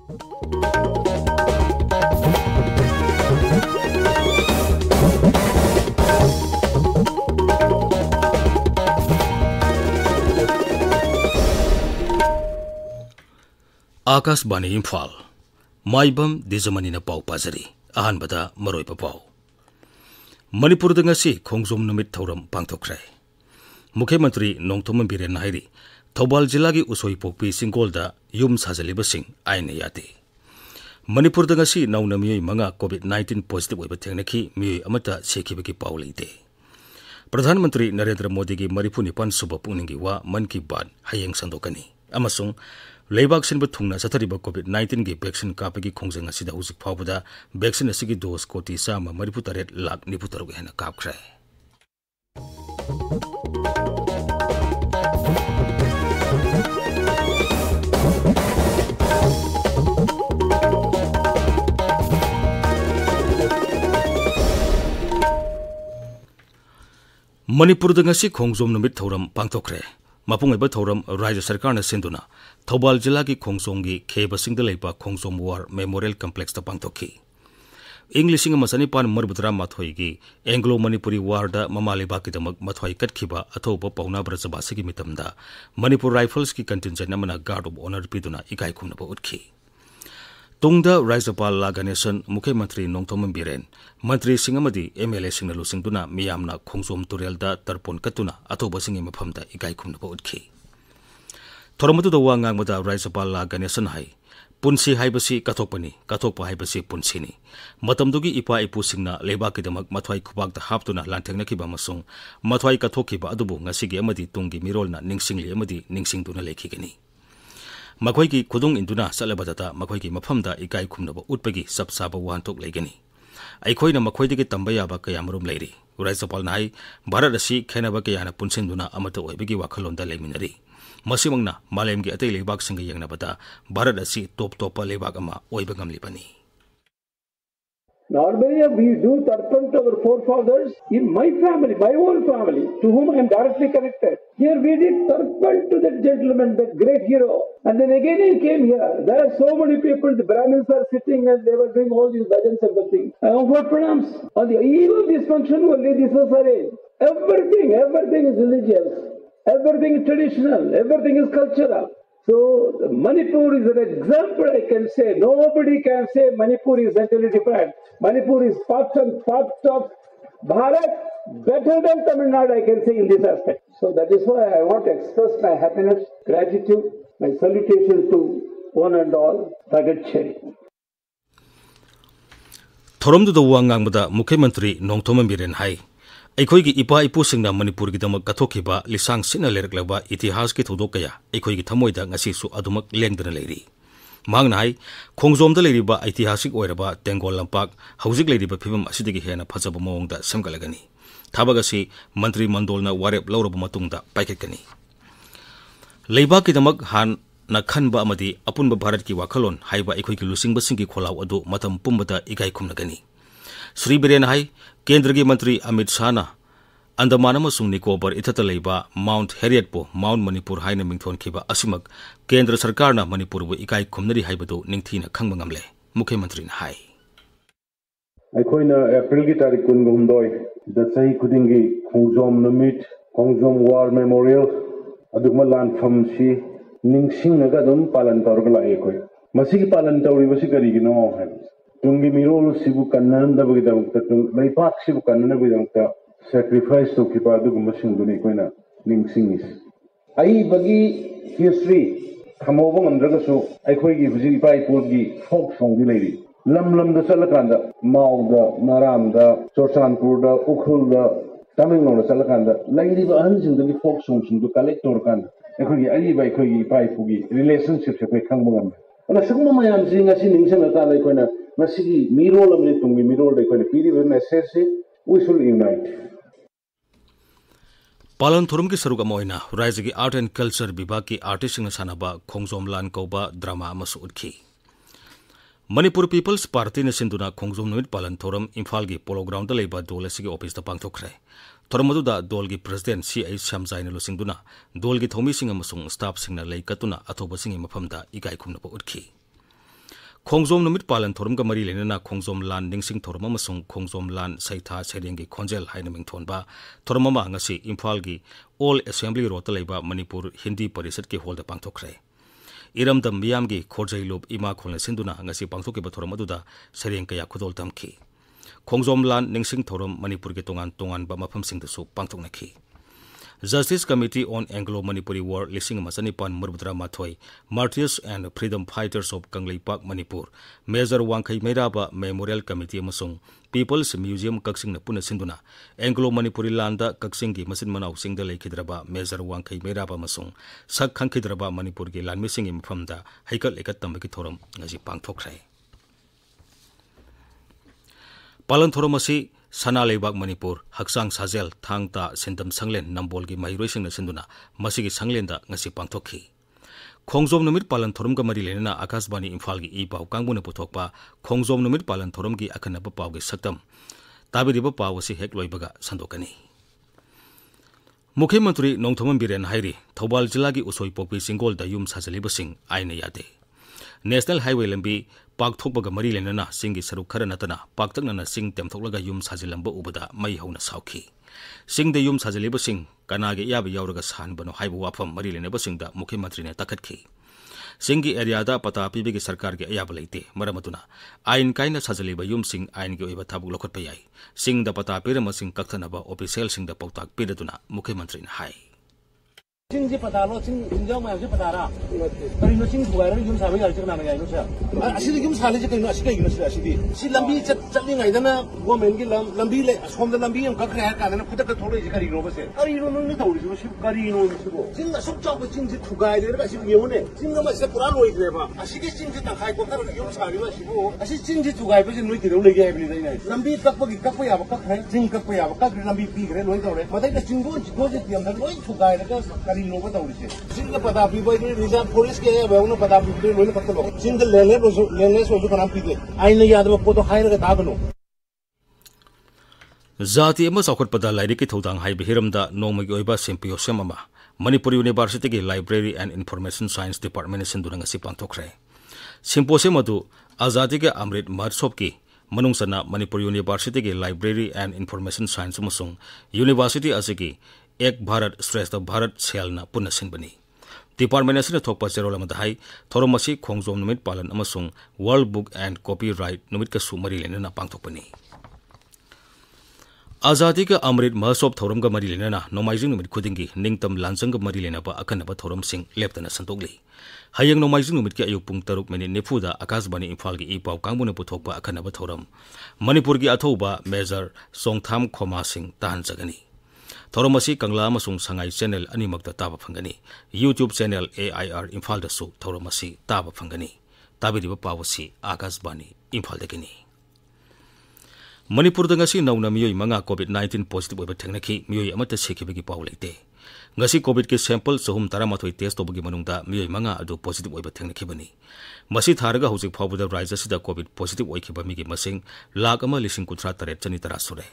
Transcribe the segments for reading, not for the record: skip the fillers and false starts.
आकाशवाणी इम्फाल माइबम दिजमनी पाउ पाजरी अहानबदा मरोइब पाउ मणिपुर दंगसी खोंजोम नुमित थौरम पांथोख्रे मुख्यमंत्री नोंथोम बिरेन हाइरी थौबाल जिला की उसोई पोपी सिंगोलदा युम साजलिबसिंग आइन याते मणिपुर दंगसी नौना मियोय मंगा कोविड-19 पॉजिटिव ओइब थेंगनखी मियोय अमता सेखिबकी पाउ लेते प्रधानमंत्री नरेंद्र मोदी की मरिफु निपान सुब पुनिंगी वा मन की बात हयेंग संदोकनी अमसुंग लेबाक सिनब थुंगना चथरिब कोविड-19 की वैक्सीन कापगी खोंजंग असिदा हुजिक फावबदा वैक्सीन असिगी डोज कोटी सामा 43 लाख 93 हेना कापख्रे मणिपुर दंगसी खोंजोम नुमित थौरम पांथोख्रे मपुंगैब थौरम राज्य सरकार ने सिंधुना थौबाल जिला की खोंजोंगी खेबसिंग लेबा खोंजोम वार मेमोरियल कम्प्लेक्स पांथोखी इंग लिसिंग मसनिपान मरबुद्रा माथोई की एंग्लो मणिपुरी वार ममालेबा की दमक मथोई कटखिबा अथौब पौना ब्रजबासी की मितमदा मणिपुर राइफल्स की contingent Namana guard of honour पिदुना इकाई खुमनब उठखी तुंगदा राज्यपाल लागनेसन मुख्यमंत्री नोंथोम बिरेन मंत्री सिंगमदी एमएलए सिंग लुसिंगदुना मियामना खोंजोम तुरेलदा तरपोन कतुना अथौब सिंग मफमदा इकाई खुमनब उठखी थोरमदुदा वा ngangbada राज्यपाल लागनेसन हाई पुनसी हाइबसी कथोपनी कथोप हाइबसी पुनसीनी मतमदुगी इपा इपुसिंगना लेबाकिदमक मथवाई खुबागदा हापतुना लांथेंगनखिबा मसुंग मथवाई कथोखिबा अदुबु ngasiगी अमदी तुंगी मिरोलना निंगसिंगली अमदी निंगसिंगदुना लेखिगनी मखोइगी खुदुंग इंदुना सलबदता मखोइगी मफमदा इकाई खुमनब उटपगी सबसाबा वाहनथोक लेगनी अखोइना मखोइदगी तंबा याबा कयामरुम लेरी राज्यपाल नाई भारत असि खेनबा कयाना पुनसिंदुना अमत ओइबगी वाखलोंदा लेमिनरी मसिमंगना मालेमगी अतै लेबाक सिंग यंगनबदा भारत असि टॉप लेबाक अमा ओइब ngamlibani. Normally we do tarpan to our forefathers in my family, my own family, to whom I am directly connected. Here we did tarpan to that gentleman, that great hero. And then again he came here. There are so many people, the Brahmins are sitting and they were doing all these bhajans and things. I offered pranams. On the eve of this function only this was arranged. Everything is religious. Everything is traditional. Everything is cultural. So Manipur is an example, I can say. Nobody can say Manipur is entirely different. Manipur is part of Bharat, better than Tamil Nadu, I can say, in this aspect. So that is why I want to express my happiness, gratitude, my salutation to one and all. Tagat Cheri. थोरमदुदा वा ngangbada मुख्यमंत्री नोंथोम villain high अखोइगी इपा इपुसिंगना मणिपुर की दमक कथोखिबा लिसांग सिना लेरकलबा इतिहास की थौदोक कया अखोइगी थमोइदा ngasisu अदुमक लेंगदना लेरी मांगना high खोंजोमदा लेरिबा ऐतिहासिक ओइरबा तेंगोल लंपाक हौजिक लेरिबा फिबम असिदगी हेना फजब मोंगदा सेमगलगनी थाबगसी मंत्री मंडोलना वारेप लौरब मतुंगदा पाइकेकनी लेबा की दमक हान न खनबा अमदी अपुनबा भारत की वाखलोन हाइबा अखोइगी लुसिंगबसिंगी खोलाव अदु मतम पुंबदा इगाई खुमनगनी श्री बिरेन हाई केंद्र के मंत्री अमित शाह अंडमान निकोबर इथत लेबा माउंट हेरियट पो माउंट मणिपुर हाइन मिंथोनखिबा असिमक केंद्र सरकार मणिपुर इकाई खुमनरी हाइबदो निंगथीना खंगबा ngamle मुख्यमंत्री हाई अखोइना अप्रैल की तारीख 19 द सही खुदिंगी खोंजोम नुमित खोंजोम वार मेमोरियल अदुगमा लानफम सी निंगसिंगगा दम पालन तौरगला अखोइ मसिगी पालन तौरिबसि करिगिनो है Tungi मिरोल सिबु कन्ननदबगिदमक्ता लैपाक सिबु कन्ननबगिदमक्ता sacrifice तौखिबा अदुगुमसिंगदुनि Koyna निंगसिंगिस अइबगी history खमोबा ngamdragasu अखोइगी हुजि इपाइपोगी फोक सोंगदि लेरि लम चलकांदा माउदा नारामदा चोरचानपुरदा उखुलदा तमिलनाडु चलकांदा लैरिबा अहनसिंगदि फोक सोंगसिंगदु कलेक्ट तौरकांदा अखोइगी अइबा अखोइगी इपाइपोगी रिलेशनशिप से कोइ खंगबगम अना सगम मयाम सिंगासि निंगसनता लैकोइना मसिगी मिरोल अमनि तुंगी मिरोल लैकोइना पीरिबा मेसेज से वी शुड यूनाइट पालन थोरम की सरुक अमोइना राज्य की आर्ट एंड कल्चर विभाग की आर्टिस्ट सानाबा खोंजोम लान कौबा ड्रामा अमसु उठखी मणिपुर पीपल्स पार्टी ने सिंधुना खोंजोम नुमित पालन थोरम इम्फाल की पोलो ग्राउंड लेबा दोल असिगी ऑफिस पांथोखरे थोरम मदुदा दोल की प्रेसिडेंट CI श्यामजाइन लुसिंगदुना दोल की थौमीसिंग अमसुंग स्टाफ सिंगना लेकतुना अथोबसिंग मफमदा इकाई खुमनबा उठखी Khongjom numit palan thorum ka mari lenana khongjom lan ningsing thorum amasung khongjom lan saitha serengi khonjel haina mingthonba thorum ama ngasi Imphal gi All Assembly Road leba Manipur Hindi Parishad ki hol da pangthokre iramdam miyam gi khorjai lob ima kholna sinduna ngasi pangthoki ba thorum aduda sereng kaya khudol tamki khongjom lan ningsing thorum Manipur gi tongan ba mafam sing da su pangthokna ki Justice Committee on Anglo-Manipuri War lising masanipan marbudra mathoi Martyrs and Freedom Fighters of Kangleipak Manipur Major Wangkai Meiraba Memorial Committee amasung People's Museum kaksing na puna sinduna Anglo-Manipuri landa kaksing gi masin manaw sing da laikhidraba Major Wangkai Meiraba amasung sak khangkhidraba Manipur gi lanmising imfamda haikal ekat tambaki thoram ngaji pangthokrai Palan thoram asi Sana Leibak Manipur, Haksang Sajel, Thangta, Sindam Sanglen, Nambolgi, Mahirosing Sinduna, Masigi Sanglenda, Ngasi Pangtoki. Khongjom numit palan thorum ka mari lenana Akasbani Imphal gi ipau kangbuna puthokpa Khongjom numit palan thorum gi akanaba pau gi saktam tabiriba pau si hek loibaga sandokani. Mukhyamantri Nongthoman Biren hairi Thobal jila gi usoi pokpi singol da yum sajaliba sing aina yade. National Highway lambi Pakthokbaga mari lenana singi saruk khara natana paktaknana sing temthoklaga yum sajilamba ubada mai hauna sauki sing de yum sajaliba sing kanage yabe yauraga sanbano haibu wafam mari lenaba sing da Mukhyamantri ne takhatki singi area da pata pibi gi sarkar gi ayaba leite maramatuna ain kaina sajaliba yum sing ain gi oiba thabuk lokhat payai sing da pata pirama sing kaktanaba official sing da pautak pidatuna Mukhyamantri ne hai Singji patalo sing injau ma sing patara kari no sing buai yum sabai al chakna ngai no sa asidi yum sale je kai no asidi no sa asidi si lambi chatli ngai dana women gi lambi le som da lambi yum ka kha ka na putak ka thole je kari no ba se kari no ni tholi jo si kari no ni sibo sing na sok chau ba singji thugai de ba si yemu ne sing na ma se pura loi gre ba asidi singji ta khai ko ka yum sabai ba sibo asidi singji thugai ba sin noi ti ro le ge ai ni dai lambi kak pa gi kak pa ya ba kak hai sing kak pa ya ba kak lambi pi gre loi dore ma dai na singgo go je tiam da loi thugai da ka no ba tawri se singa pada bi boy ni reserve police ke ya ba pada bi boy ni pakta lo singa lele so ju kana pi de ai ne yad ba ko to haira ga dagno Zati ama sakhot pada lairi ki thodang hai bihiram da nongmagi oiba symposium ama Manipuri University ki Library and Information Science Department sinduna ngasi pangthokre symposium adu Azadi ke Amrit Mahotsav ki manungsana Manipuri University ki Library and Information Science amasung University asigi Ek Bharat Shreshtha Bharat Selna Puna Sinbani. Department asina thokpa cherola madai thoromasi khongjom numit palan amasung World Book and Copyright numit ka sumari lenana pangthokpani. Azadi ka Amrit Mahotsav thorom ka mari lenana nomaijing numit khudingi ningtam lanjang ka mari lenaba akanaba thorom sing leptana santogli. Hayang nomaijing numit ki ayuk pung 6 nefuda Akasbani Imphal gi ipau kangbuna puthokpa akanaba thorom Manipur gi athoba Major Songtham Khoma Singh tahan jagani. Thoromasi Kangla amasung Sangai channel animakta taba phangani YouTube channel AIR Imphal da su Thoromasi taba phangani tabiriba pawasi Akasbani Imphal dagini Manipur da ngasi nauna miyoi manga COVID-19 positive oiba thengnaki miyoi amata sekibagi paw leite ngasi COVID ki sample sohum taramathoi test tobagi manungda miyoi manga adu positive oiba thengnaki bani masi tharaga hojik phawbuda raija sida COVID positive oikiba migi masing lakh ama lising kuthra taret chani tara sure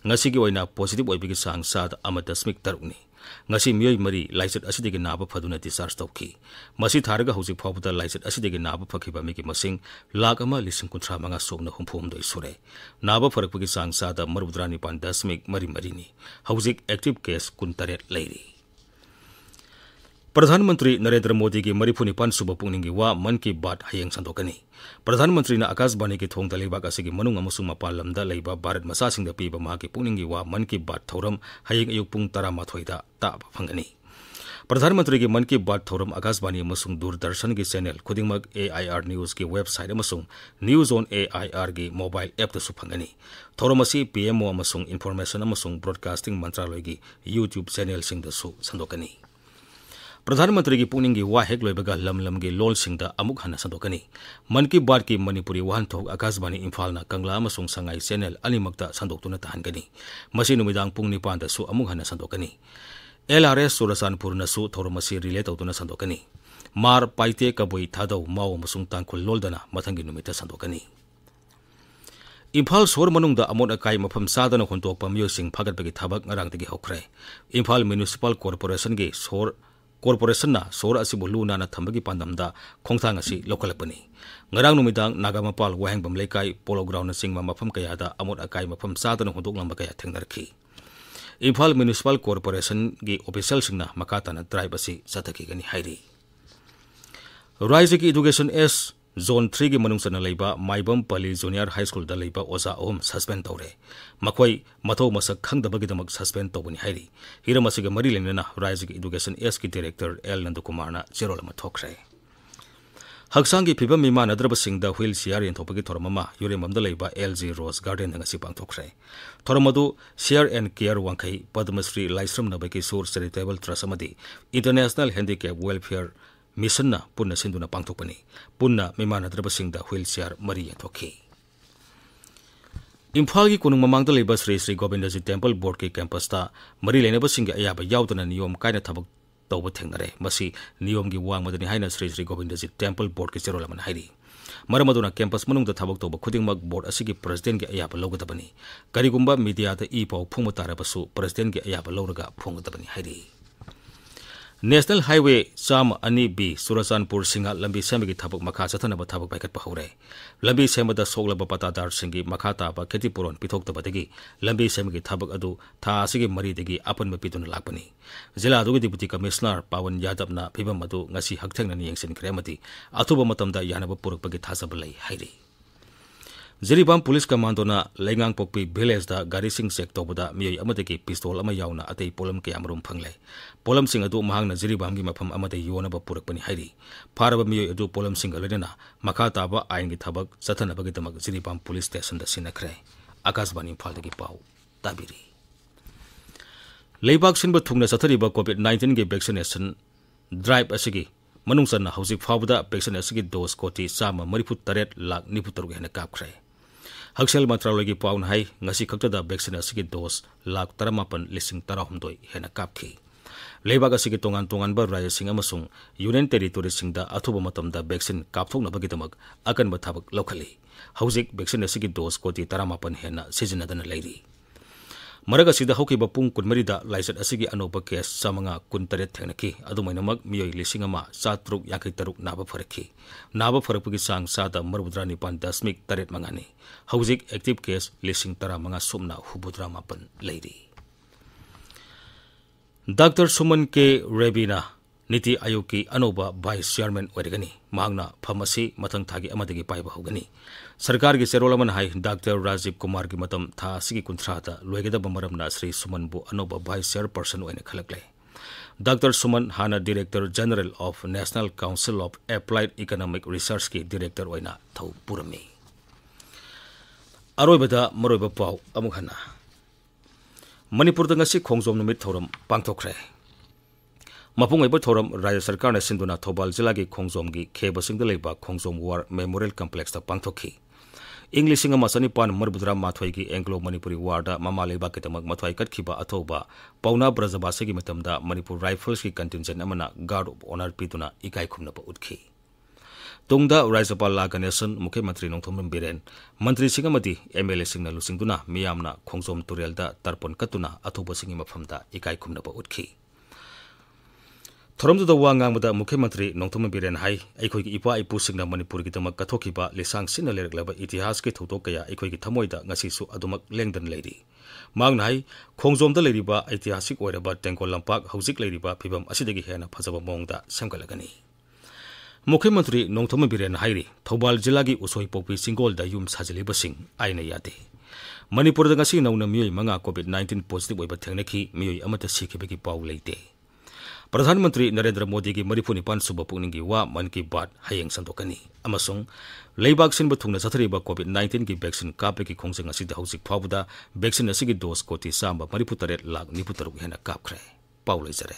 ngasi gi oina positive oibigi sang sad amadasmik tarukni ngasi miyoi mari laicet asidegi naba phaduna discharge tawki masi tharaga hojik phawbuda laicet asidegi naba phakhiba migi masing lakh ama lising kuthra manga sokna humphum doi sure naba pharakpagi sang sada marudrani pan dasmik mari ni hojik active case kuntaret leiri Pradhanmantri Narendra Modi ki marifuni pan suba pungningi wa man ki baat hayang sandokani Pradhanmantri na Akasbani ki thong dalibak asigi manung amusung mapalamda leiba Bharat masa singda piba ma ki pungningi wa man ki baat thoram hayang ayuk pung 13 da ta phangani Pradhanmantri ki man ki baat thoram Akasbani amusung Doordarshan ki channel khudingmak AIR News ki website amusung News on AIR ki mobile app ta su phangani thoramasi PMO amusung Information amusung Broadcasting Mantraloy ki YouTube channel sing da su sandokani Pradhanmantri ki pungningi wa hek loibaga lam gi lol singda amuk hana sandokani man ki baat ki Manipuri wahan thok Akasbani Imphal na Kangla amasung Sangai channel animakta sandoktuna tahangani masi numidang pung 9 da su amuk hana sandokani LRS Surasanpur na su thoromasi relate tawtuna sandokani mar paite kaboi thadau maw amasung tangkhul loldana mathangi numita sandokani Imphal sor manungda amon akai mafam sadana hontok pamyo sing phagat bagi thabak ngarang tagi hokre Imphal Municipal Corporation gi sor corporation na sora asibu luna na thambagi pandamda khongthang asi lokalapani ngarang numidang nagamapal wahangbam lekai polo ground na singma mafam kayada amot akai mafam sadana hudok lamba kaya thengnarki Imphal Municipal Corporation gi official singna makata na drive asi sathaki gani hairi Rise ki education S Zone 3 gi manungsana leiba Maibam Pali Junior High School da leiba oza om suspend tawre makhoi matho masak khangdabagi damak suspend tawbani hairi hiramasiga mari lenna Rise ki education S ki director L Nandakumar na jerolama thokre Haksangi phibam mi manadraba singda wheelchair in thopagi thormama yuremamda leiba LG Rose Garden ngasi pangthokre thormadu share and care wangkai Padmasri Laisram nabaki sur charitable trust amadi International Handicap Welfare Mission na punna sinduna pangthokpani punna mi manadraba singda wheelchair mari thokhi Imphal gi kunung mamangda leiba Sri Sri Govindaji Temple Board ki campus ta mari leneba singga ayaba yaudana niyom kaina thabak tawba thengnare masi niyom gi wang madani haina Sri Sri Govindaji Temple Board ki cherolaman hairi maramaduna campus manungda thabak tawba khudingmak board asigi president gi ayaba logadabani karigumba media ta e pau phungma tarabasu president gi ayaba loraga phunggadabani hairi National Highway Cham Ani B Surasanpur Singa Lambi Semagi Thabak Makha Chathanaba Thabak Baikat Pahore Lambi Semada Soglaba Patadar Singi Makhata Ba Ketipuron Pitoktabadagi Lambi Semagi Thabak Adu Tha Asigi Mari Dagi Apan Mapitun Lakpani Zila Adugi Deputy Commissioner Pawan Yadabna Phibam Adu Ngasi Hakthengna Yengsin Kremati Atuba Matamda Yanaba Purakpagi Thasabalai Hairi Jiribam Police Commando na Lengang Pokpi Village da Gari Sing Sek Tobada Miyai Amataki Pistol Ama Yauna Atei Polam Ke Amrum Phangle Polam Sing Adu Mahang na Jiribam gi mafam Amate Yona ba Purakpani Hairi Pharaba Miyai Adu Polam Sing Alena Makhata ba Ain gi Thabak Sathana bagi damak Jiribam Police Station da Sinakre Akasbani Imphal dagi pau tabiri Leibak Sinba Thungna Sathariba COVID-19 gi vaccination drive asigi manungsanna hauzik fawda vaccination asigi dose koti sama marifut taret lak niputarug hena kapkhre Haksel Mantralagi Paun Hai ngasi khaktada vaccine asigi dose lak 18,000 hena kapki Leibag asigi tongan ba raya sing amasung Union Territory singda athuba matamda vaccine kapthokna bagidamag akan bathabak locally hauzik vaccine asigi dose koti 18 hena sizinadana leiri Maraga sida hokiba pung kunmarida laisat asigi anoba case samanga kuntaret thenaki adumainamag miyoi lisingama satruk yakai taruk naba faraki naba farakpagi sang sada marbudrani pan dasmik taret mangani hauzik active case lising tara manga sumna hubudra mapan leiri Dr. Suman K. Rebina Niti Ayuki Anoba Vice Chairman Oregani Magna Pharmacy Matang Thagi Amadagi Paiba Hogani Sarkar gi Serolaman Hai Dr. Rajiv Kumar gi Matam Tha Sigi Kuntrata Loigeda Bamaramna Sri Suman Bu Anoba Vice Chairperson Oine Khalakle Dr. Suman Hana Director General of National Council of Applied Economic Research ki Director Oina Thau Purami Aroibada Maroiba Pau Amukhana Manipur ngasi khongjom numit thoram pangthokre Mapung Iba Thoram Raya Sarkar na Sinduna Thobal Jila gi khongjom gi kheba singda leiba khongjom war memorial complex ta pangthokhi English singa masani pan marbudra mathoi gi Anglo Manipuri war da mama leiba ketamag mathoi katkhiba athoba pauna brajabase gi matamda Manipur Rifles ki contingent amana guard of honor pituna ikai khumna pa utkhi Tungda Raizapal La Ganesan Mukhe Mantri Nongthom Biren Mantri Singamati MLA Singna Lusingduna Miyamna Khongsom Turelda Tarpon Katuna Athoba Singi Mafamda Ikai Khumna pa utkhi Thorom da wangang mada Mukhe Mantri Nongthom Biren Hai Aikoi gi ipa ipu singna Manipur gi tamak kathokiba lisang sinna lereklaba itihas ke thoto kaya aikoi gi thamoida ngasi su adumak lengdan leiri Magna Hai Khongsom da leiriba itihasik oiraba Tengkol Lampak Hausik leiriba phibam asidagi hena phajaba mongda samgalagani Mukhe Mantri Nongthom Biren Hairi Thobal Jilagi Usoi Popi Singol da yum sajaliba sing aina yate Manipur da ngasi nauna miyoi manga COVID-19 positive oiba thengnaki miyoi amata sikhibagi pau leite Pradhan Mantri Narendra Modi gi marifuni pan suba pungningi wa man ki bat hayeng santokani amasung leibak sin bathungna sathariba COVID-19 gi vaccine kapeki khongseng asida hausik phawda vaccine asigi dose koti samba mariputaret lak niputaruk hena kapkhre paulai jare